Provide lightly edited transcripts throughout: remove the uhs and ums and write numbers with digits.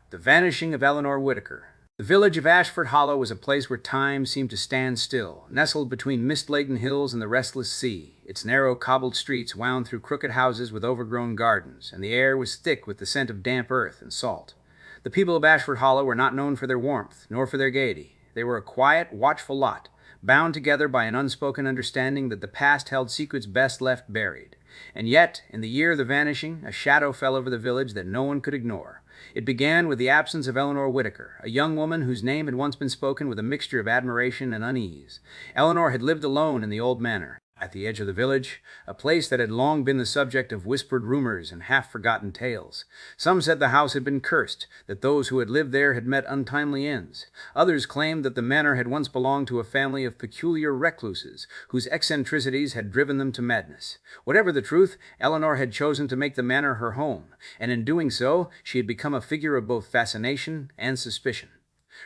The Vanishing of Eleanor Whitaker. The village of Ashford Hollow was a place where time seemed to stand still, nestled between mist-laden hills and the restless sea. Its narrow cobbled streets wound through crooked houses with overgrown gardens, and the air was thick with the scent of damp earth and salt. The people of Ashford Hollow were not known for their warmth, nor for their gaiety. They were a quiet, watchful lot, bound together by an unspoken understanding that the past held secrets best left buried. And yet, in the year of the Vanishing, a shadow fell over the village that no one could ignore. It began with the absence of Eleanor Whitaker, a young woman whose name had once been spoken with a mixture of admiration and unease. Eleanor had lived alone in the old manor, at the edge of the village, a place that had long been the subject of whispered rumors and half-forgotten tales. Some said the house had been cursed, that those who had lived there had met untimely ends. Others claimed that the manor had once belonged to a family of peculiar recluses, whose eccentricities had driven them to madness. Whatever the truth, Eleanor had chosen to make the manor her home, and in doing so, she had become a figure of both fascination and suspicion.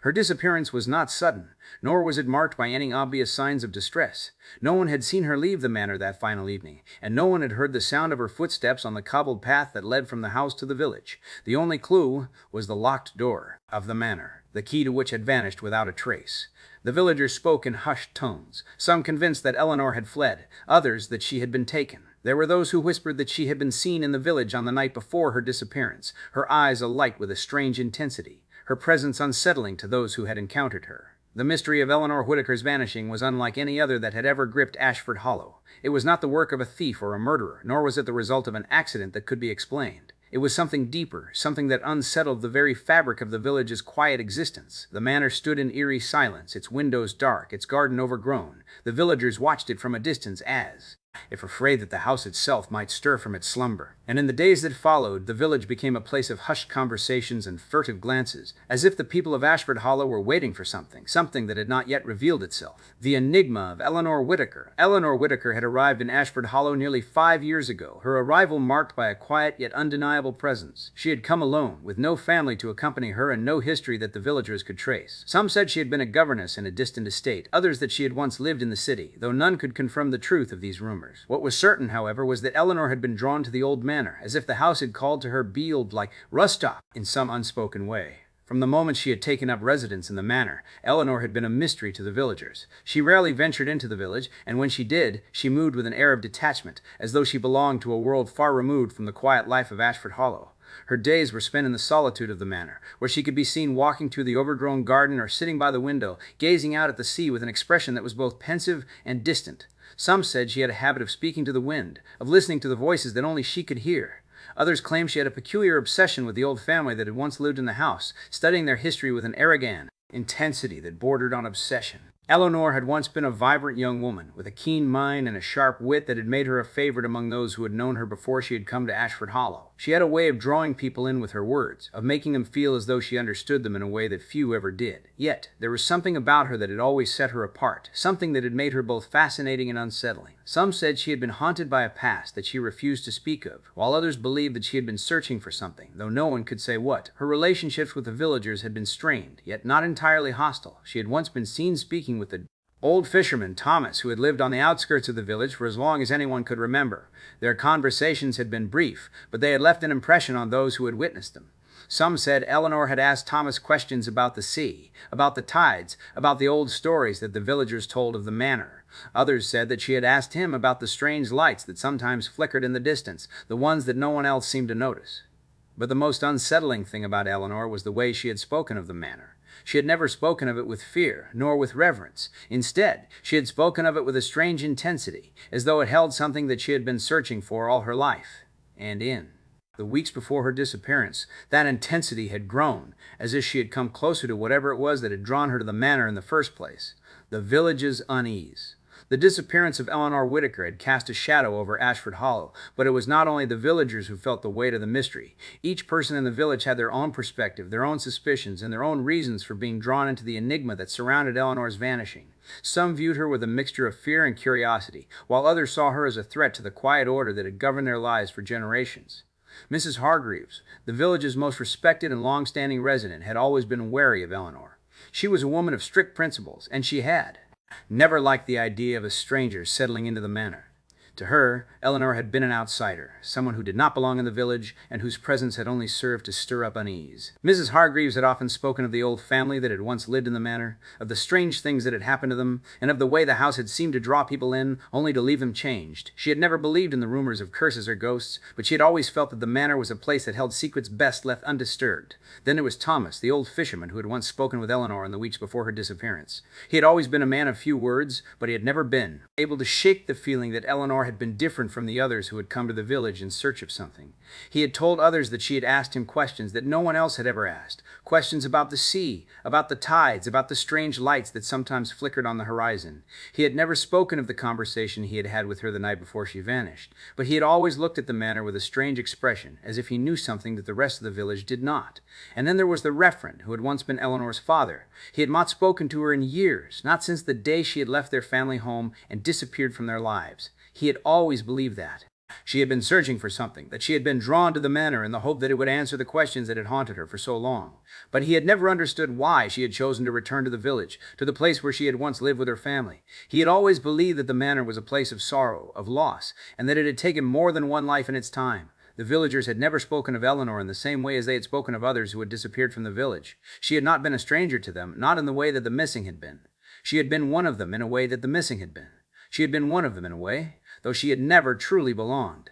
Her disappearance was not sudden, nor was it marked by any obvious signs of distress. No one had seen her leave the manor that final evening, and no one had heard the sound of her footsteps on the cobbled path that led from the house to the village. The only clue was the locked door of the manor, the key to which had vanished without a trace. The villagers spoke in hushed tones, some convinced that Eleanor had fled, others that she had been taken. There were those who whispered that she had been seen in the village on the night before her disappearance, her eyes alight with a strange intensity, her presence unsettling to those who had encountered her. The mystery of Eleanor Whitaker's vanishing was unlike any other that had ever gripped Ashford Hollow. It was not the work of a thief or a murderer, nor was it the result of an accident that could be explained. It was something deeper, something that unsettled the very fabric of the village's quiet existence. The manor stood in eerie silence, its windows dark, its garden overgrown. The villagers watched it from a distance as if afraid that the house itself might stir from its slumber. And in the days that followed, the village became a place of hushed conversations and furtive glances, as if the people of Ashford Hollow were waiting for something that had not yet revealed itself. The enigma of Eleanor Whitaker. Eleanor Whitaker had arrived in Ashford Hollow nearly 5 years ago, her arrival marked by a quiet yet undeniable presence. She had come alone, with no family to accompany her and no history that the villagers could trace. Some said she had been a governess in a distant estate, others that she had once lived in the city, though none could confirm the truth of these rumors. What was certain, however, was that Eleanor had been drawn to the old manor, as if the house had called to her beeled like Rustop in some unspoken way. From the moment she had taken up residence in the manor, Eleanor had been a mystery to the villagers. She rarely ventured into the village, and when she did, she moved with an air of detachment, as though she belonged to a world far removed from the quiet life of Ashford Hollow. Her days were spent in the solitude of the manor, where she could be seen walking through the overgrown garden or sitting by the window, gazing out at the sea with an expression that was both pensive and distant. Some said she had a habit of speaking to the wind, of listening to the voices that only she could hear. Others claimed she had a peculiar obsession with the old family that had once lived in the house, studying their history with an arrogant intensity that bordered on obsession. Eleanor had once been a vibrant young woman, with a keen mind and a sharp wit that had made her a favorite among those who had known her before she had come to Ashford Hollow. She had a way of drawing people in with her words, of making them feel as though she understood them in a way that few ever did. Yet, there was something about her that had always set her apart, something that had made her both fascinating and unsettling. Some said she had been haunted by a past that she refused to speak of, while others believed that she had been searching for something, though no one could say what. Her relationships with the villagers had been strained, yet not entirely hostile. She had once been seen speaking with the old fisherman, Thomas, who had lived on the outskirts of the village for as long as anyone could remember. Their conversations had been brief, but they had left an impression on those who had witnessed them. Some said Eleanor had asked Thomas questions about the sea, about the tides, about the old stories that the villagers told of the manor. Others said that she had asked him about the strange lights that sometimes flickered in the distance, the ones that no one else seemed to notice. But the most unsettling thing about Eleanor was the way she had spoken of the manor. She had never spoken of it with fear, nor with reverence. Instead, she had spoken of it with a strange intensity, as though it held something that she had been searching for all her life. And in the weeks before her disappearance, that intensity had grown, as if she had come closer to whatever it was that had drawn her to the manor in the first place: the village's unease. The disappearance of Eleanor Whitaker had cast a shadow over Ashford Hollow, but it was not only the villagers who felt the weight of the mystery. Each person in the village had their own perspective, their own suspicions, and their own reasons for being drawn into the enigma that surrounded Eleanor's vanishing. Some viewed her with a mixture of fear and curiosity, while others saw her as a threat to the quiet order that had governed their lives for generations. Mrs. Hargreaves, the village's most respected and long-standing resident, had always been wary of Eleanor. She was a woman of strict principles, and she had never liked the idea of a stranger settling into the manor. To her, Eleanor had been an outsider, someone who did not belong in the village and whose presence had only served to stir up unease. Mrs. Hargreaves had often spoken of the old family that had once lived in the manor, of the strange things that had happened to them, and of the way the house had seemed to draw people in, only to leave them changed. She had never believed in the rumors of curses or ghosts, but she had always felt that the manor was a place that held secrets best left undisturbed. Then there was Thomas, the old fisherman who had once spoken with Eleanor in the weeks before her disappearance. He had always been a man of few words, but he had never been able to shake the feeling that Eleanor had been different from the others who had come to the village in search of something. He had told others that she had asked him questions that no one else had ever asked, questions about the sea, about the tides, about the strange lights that sometimes flickered on the horizon. He had never spoken of the conversation he had had with her the night before she vanished, but he had always looked at the manor with a strange expression, as if he knew something that the rest of the village did not. And then there was the Reverend, who had once been Eleanor's father. He had not spoken to her in years, not since the day she had left their family home and disappeared from their lives. He had always believed that. She had been searching for something, that she had been drawn to the manor in the hope that it would answer the questions that had haunted her for so long. But he had never understood why she had chosen to return to the village, to the place where she had once lived with her family. He had always believed that the manor was a place of sorrow, of loss, and that it had taken more than one life in its time. The villagers had never spoken of Eleanor in the same way as they had spoken of others who had disappeared from the village. She had not been a stranger to them, not in the way that the missing had been. She had been one of them in a way that the missing had been. She had been one of them in a way, though she had never truly belonged.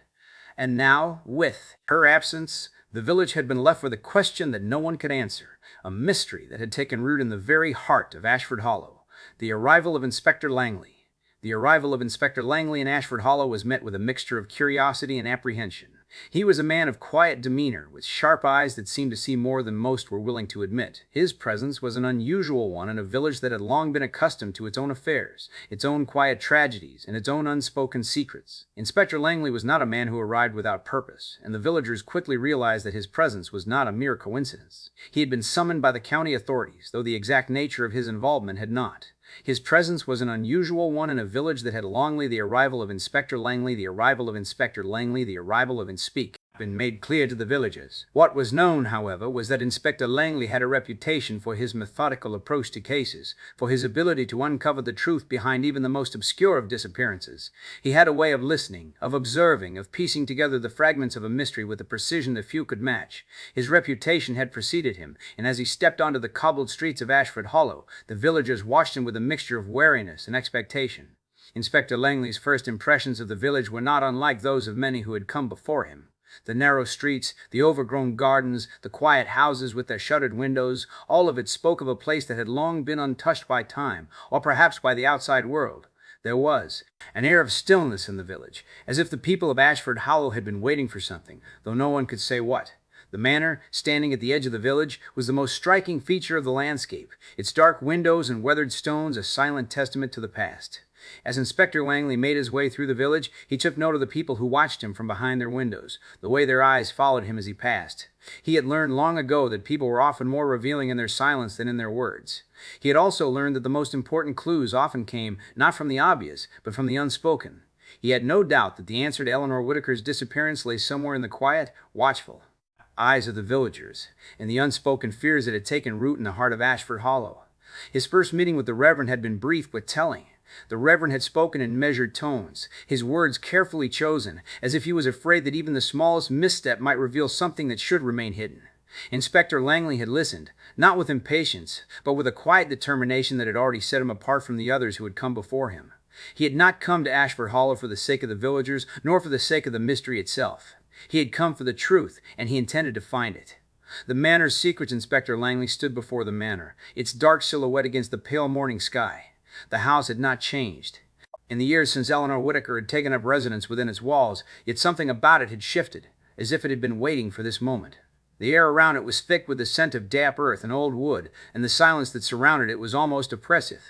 And now, with her absence, the village had been left with a question that no one could answer, a mystery that had taken root in the very heart of Ashford Hollow: the arrival of Inspector Langley. The arrival of Inspector Langley in Ashford Hollow was met with a mixture of curiosity and apprehension. He was a man of quiet demeanor, with sharp eyes that seemed to see more than most were willing to admit. His presence was an unusual one in a village that had long been accustomed to its own affairs, its own quiet tragedies, and its own unspoken secrets. Inspector Langley was not a man who arrived without purpose, and the villagers quickly realized that his presence was not a mere coincidence. He had been summoned by the county authorities, though the exact nature of his involvement had not. His presence was an unusual one in a village that had longly the arrival of Inspector Langley, the arrival of Inspector Langley, the arrival of Inspeak been made clear to the villagers. What was known, however, was that Inspector Langley had a reputation for his methodical approach to cases, for his ability to uncover the truth behind even the most obscure of disappearances. He had a way of listening, of observing, of piecing together the fragments of a mystery with a precision that few could match. His reputation had preceded him, and as he stepped onto the cobbled streets of Ashford Hollow, the villagers watched him with a mixture of wariness and expectation. Inspector Langley's first impressions of the village were not unlike those of many who had come before him. The narrow streets, the overgrown gardens, the quiet houses with their shuttered windows, all of it spoke of a place that had long been untouched by time, or perhaps by the outside world. There was an air of stillness in the village, as if the people of Ashford Hollow had been waiting for something, though no one could say what. The manor, standing at the edge of the village, was the most striking feature of the landscape, its dark windows and weathered stones a silent testament to the past. As Inspector Langley made his way through the village, he took note of the people who watched him from behind their windows, the way their eyes followed him as he passed. He had learned long ago that people were often more revealing in their silence than in their words. He had also learned that the most important clues often came not from the obvious, but from the unspoken. He had no doubt that the answer to Eleanor Whitaker's disappearance lay somewhere in the quiet, watchful eyes of the villagers, and the unspoken fears that had taken root in the heart of Ashford Hollow. His first meeting with the Reverend had been brief but telling. The Reverend had spoken in measured tones, his words carefully chosen, as if he was afraid that even the smallest misstep might reveal something that should remain hidden. Inspector Langley had listened, not with impatience, but with a quiet determination that had already set him apart from the others who had come before him. He had not come to Ashford Hollow for the sake of the villagers, nor for the sake of the mystery itself. He had come for the truth, and he intended to find it. The manor's secrets. Inspector Langley stood before the manor, its dark silhouette against the pale morning sky. The house had not changed in the years since Eleanor Whitaker had taken up residence within its walls, yet something about it had shifted, as if it had been waiting for this moment. The air around it was thick with the scent of damp earth and old wood, and the silence that surrounded it was almost oppressive.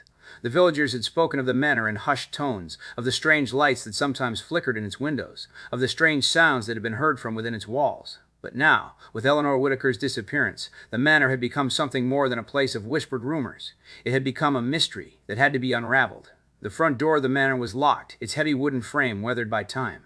The villagers had spoken of the manor in hushed tones, of the strange lights that sometimes flickered in its windows, of the strange sounds that had been heard from within its walls. But now, with Eleanor Whitaker's disappearance, the manor had become something more than a place of whispered rumors. It had become a mystery that had to be unraveled. The front door of the manor was locked, its heavy wooden frame weathered by time.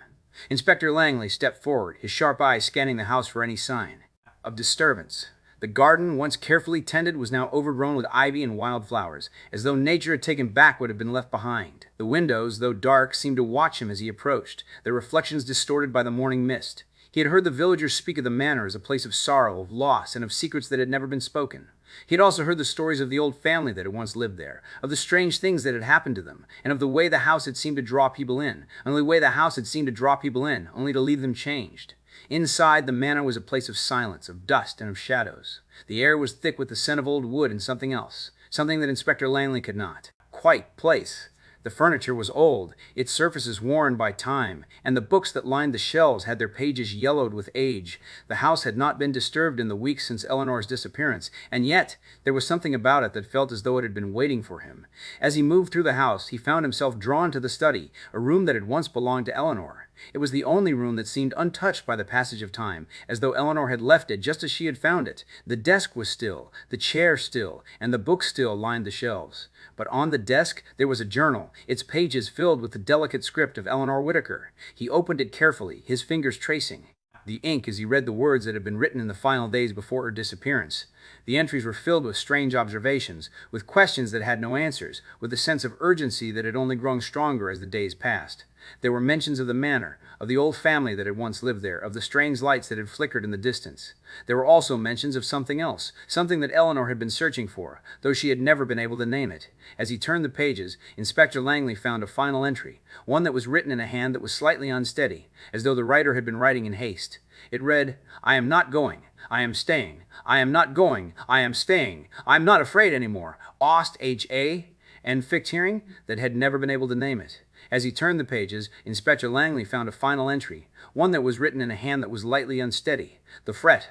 Inspector Langley stepped forward, his sharp eyes scanning the house for any sign of disturbance. The garden, once carefully tended, was now overgrown with ivy and wild flowers, as though nature had taken back what had been left behind. The windows, though dark, seemed to watch him as he approached, their reflections distorted by the morning mist. He had heard the villagers speak of the manor as a place of sorrow, of loss, and of secrets that had never been spoken. He had also heard the stories of the old family that had once lived there, of the strange things that had happened to them, and of the way the house had seemed to draw people in, only the way the house had seemed to draw people in, only to leave them changed. Inside, the manor was a place of silence, of dust, and of shadows. The air was thick with the scent of old wood and something else, something that Inspector Langley could not quite place. The furniture was old, its surfaces worn by time, and the books that lined the shelves had their pages yellowed with age. The house had not been disturbed in the weeks since Eleanor's disappearance, and yet there was something about it that felt as though it had been waiting for him. As he moved through the house, he found himself drawn to the study, a room that had once belonged to Eleanor. It was the only room that seemed untouched by the passage of time, as though Eleanor had left it just as she had found it. The desk was still, the chair still, and the books still lined the shelves. But on the desk there was a journal, its pages filled with the delicate script of Eleanor Whitaker. He opened it carefully, his fingers tracing the ink as he read the words that had been written in the final days before her disappearance. The entries were filled with strange observations, with questions that had no answers, with a sense of urgency that had only grown stronger as the days passed. There were mentions of the manor, of the old family that had once lived there, of the strange lights that had flickered in the distance. There were also mentions of something else, something that Eleanor had been searching for, though she had never been able to name it. As he turned the pages, Inspector Langley found a final entry, one that was written in a hand that was slightly unsteady, as though the writer had been writing in haste. It read, "I am not going. I am staying. I am not going. I am staying. I am not afraid anymore. Ost H.A." and Fichteering that had never been able to name it. As he turned the pages, Inspector Langley found a final entry, one that was written in a hand that was lightly unsteady. The fret.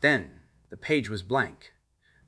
Then, the page was blank.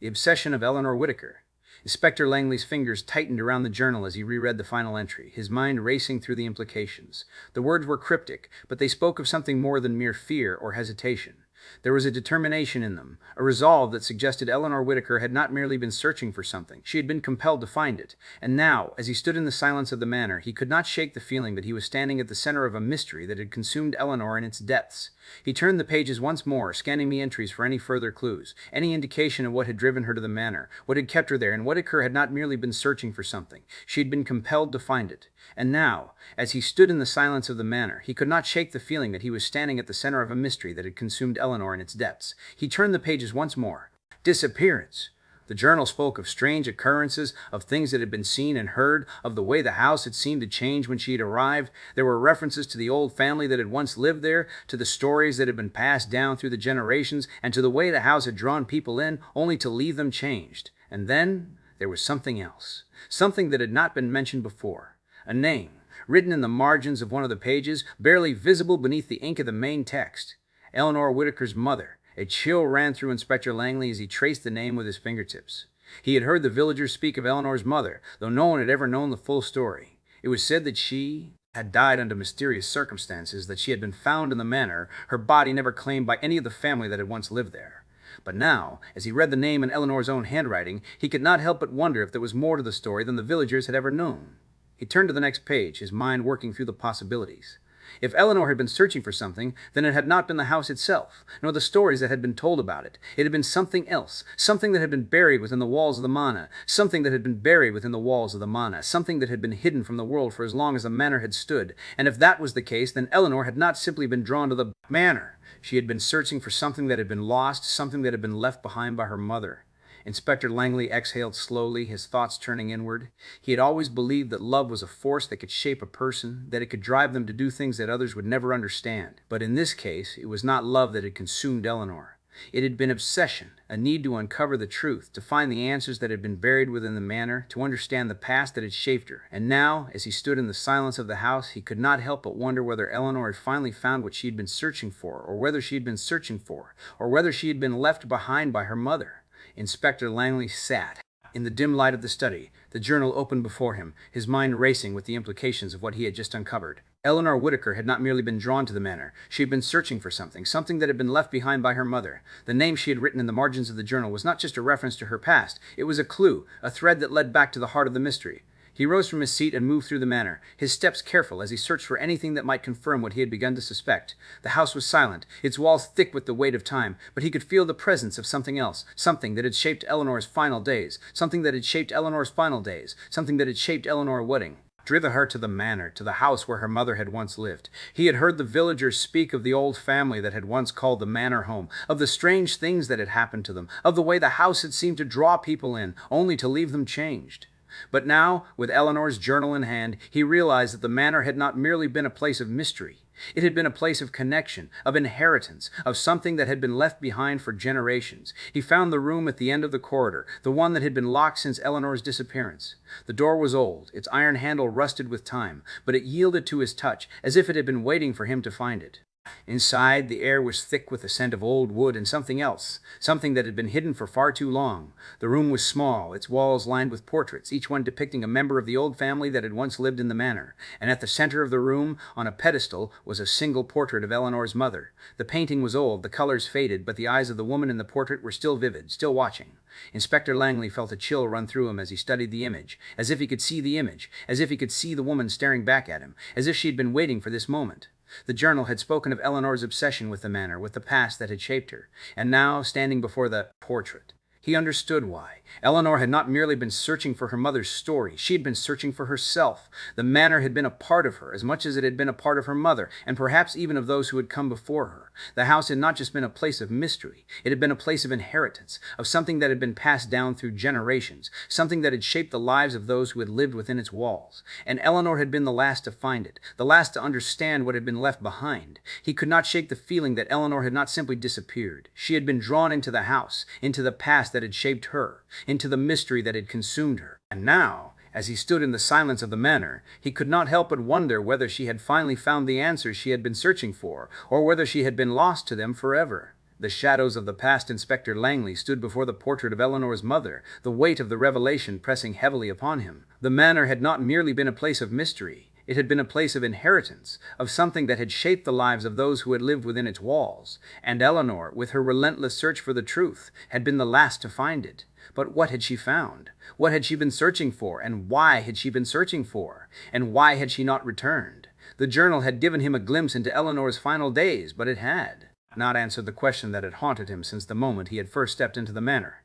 The obsession of Eleanor Whitaker. Inspector Langley's fingers tightened around the journal as he reread the final entry, his mind racing through the implications. The words were cryptic, but they spoke of something more than mere fear or hesitation. There was a determination in them, a resolve that suggested Eleanor Whitaker had not merely been searching for something, she had been compelled to find it. And now, as he stood in the silence of the manor, he could not shake the feeling that he was standing at the center of a mystery that had consumed Eleanor in its depths. He turned the pages once more, scanning the entries for any further clues, any indication of what had driven her to the manor, what had kept her there, and Whitaker had not merely been searching for something, she had been compelled to find it. And now, as he stood in the silence of the manor, he could not shake the feeling that he was standing at the center of a mystery that had consumed Eleanor in its depths. He turned the pages once more. Disappearance. The journal spoke of strange occurrences, of things that had been seen and heard, of the way the house had seemed to change when she had arrived. There were references to the old family that had once lived there, to the stories that had been passed down through the generations, and to the way the house had drawn people in, only to leave them changed. And then there was something else, something that had not been mentioned before. A name, written in the margins of one of the pages, barely visible beneath the ink of the main text. Eleanor Whitaker's mother. A chill ran through Inspector Langley as he traced the name with his fingertips. He had heard the villagers speak of Eleanor's mother, though no one had ever known the full story. It was said that she had died under mysterious circumstances, that she had been found in the manor, her body never claimed by any of the family that had once lived there. But now, as he read the name in Eleanor's own handwriting, he could not help but wonder if there was more to the story than the villagers had ever known. He turned to the next page, his mind working through the possibilities. If Eleanor had been searching for something, then it had not been the house itself, nor the stories that had been told about it. It had been something else, something that had been buried within the walls of the manor, something that had been buried within the walls of the manor, something that had been hidden from the world for as long as the manor had stood. And if that was the case, then Eleanor had not simply been drawn to the manor. She had been searching for something that had been lost, something that had been left behind by her mother. Inspector Langley exhaled slowly, his thoughts turning inward. He had always believed that love was a force that could shape a person, that it could drive them to do things that others would never understand. But in this case, it was not love that had consumed Eleanor. It had been obsession, a need to uncover the truth, to find the answers that had been buried within the manor, to understand the past that had shaped her. And now, as he stood in the silence of the house, he could not help but wonder whether Eleanor had finally found what she had been searching for, or whether she had been searching for, or whether she had been left behind by her mother. Inspector Langley sat in the dim light of the study, the journal open before him, his mind racing with the implications of what he had just uncovered. Eleanor Whitaker had not merely been drawn to the manor. She had been searching for something, something that had been left behind by her mother. The name she had written in the margins of the journal was not just a reference to her past. It was a clue, a thread that led back to the heart of the mystery. He rose from his seat and moved through the manor, his steps careful as he searched for anything that might confirm what he had begun to suspect. The house was silent, its walls thick with the weight of time, but he could feel the presence of something else, something that had shaped Eleanor's final days, something that had shaped Eleanor's final days, something that had shaped Eleanor Whitaker. Driven her to the manor, to the house where her mother had once lived. He had heard the villagers speak of the old family that had once called the manor home, of the strange things that had happened to them, of the way the house had seemed to draw people in, only to leave them changed. But now, with Eleanor's journal in hand, he realized that the manor had not merely been a place of mystery. It had been a place of connection, of inheritance, of something that had been left behind for generations. He found the room at the end of the corridor, the one that had been locked since Eleanor's disappearance. The door was old, its iron handle rusted with time, but it yielded to his touch, as if it had been waiting for him to find it. Inside, the air was thick with the scent of old wood and something else, something that had been hidden for far too long. The room was small, its walls lined with portraits, each one depicting a member of the old family that had once lived in the manor. And at the center of the room, on a pedestal, was a single portrait of Eleanor's mother. The painting was old, the colors faded, but the eyes of the woman in the portrait were still vivid, still watching. Inspector Langley felt a chill run through him as he studied the image, as if he could see the image, as if he could see the woman staring back at him, as if she had been waiting for this moment. The journal had spoken of Eleanor's obsession with the manor, with the past that had shaped her, and now, standing before the portrait, he understood why. Eleanor had not merely been searching for her mother's story, she had been searching for herself. The manor had been a part of her, as much as it had been a part of her mother, and perhaps even of those who had come before her. The house had not just been a place of mystery, it had been a place of inheritance, of something that had been passed down through generations, something that had shaped the lives of those who had lived within its walls. And Eleanor had been the last to find it, the last to understand what had been left behind. He could not shake the feeling that Eleanor had not simply disappeared. She had been drawn into the house, into the past that had shaped her, into the mystery that had consumed her. And now, as he stood in the silence of the manor, he could not help but wonder whether she had finally found the answers she had been searching for, or whether she had been lost to them forever. The shadows of the past Inspector Langley stood before the portrait of Eleanor's mother, the weight of the revelation pressing heavily upon him. The manor had not merely been a place of mystery. It had been a place of inheritance, of something that had shaped the lives of those who had lived within its walls. And Eleanor, with her relentless search for the truth, had been the last to find it. But what had she found? What had she been searching for, and why had she been searching for? And why had she not returned? The journal had given him a glimpse into Eleanor's final days, but it had not answered the question that had haunted him since the moment he had first stepped into the manor.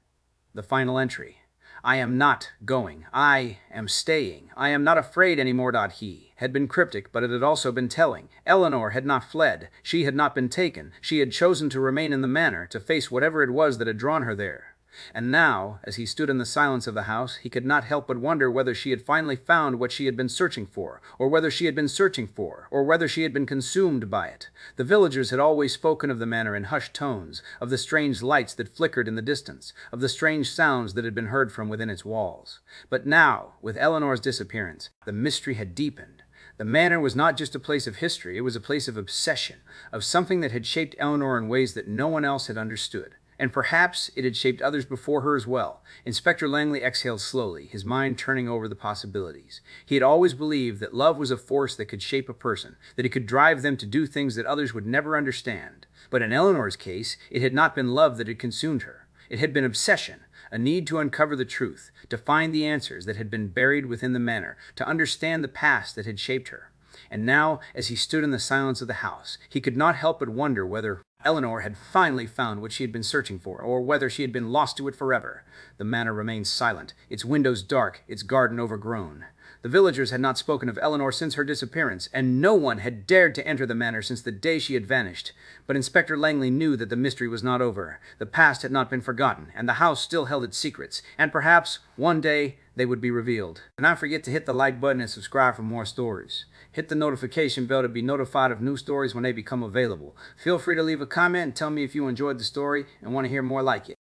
The final entry. "I am not going. I am staying. I am not afraid anymore." He had been cryptic, but it had also been telling. Eleanor had not fled. She had not been taken. She had chosen to remain in the manor, to face whatever it was that had drawn her there. And now, as he stood in the silence of the house, he could not help but wonder whether she had finally found what she had been searching for, or whether she had been searching for, or whether she had been consumed by it. The villagers had always spoken of the manor in hushed tones, of the strange lights that flickered in the distance, of the strange sounds that had been heard from within its walls. But now, with Eleanor's disappearance, the mystery had deepened. The manor was not just a place of history, it was a place of obsession, of something that had shaped Eleanor in ways that no one else had understood. And perhaps it had shaped others before her as well. Inspector Langley exhaled slowly, his mind turning over the possibilities. He had always believed that love was a force that could shape a person, that it could drive them to do things that others would never understand. But in Eleanor's case, it had not been love that had consumed her. It had been obsession, a need to uncover the truth, to find the answers that had been buried within the manor, to understand the past that had shaped her. And now, as he stood in the silence of the house, he could not help but wonder whether Eleanor had finally found what she had been searching for, or whether she had been lost to it forever. The manor remained silent, its windows dark, its garden overgrown. The villagers had not spoken of Eleanor since her disappearance, and no one had dared to enter the manor since the day she had vanished. But Inspector Langley knew that the mystery was not over. The past had not been forgotten, and the house still held its secrets, and perhaps, one day, they would be revealed. Do not forget to hit the like button and subscribe for more stories. Hit the notification bell to be notified of new stories when they become available. Feel free to leave a comment and tell me if you enjoyed the story and want to hear more like it.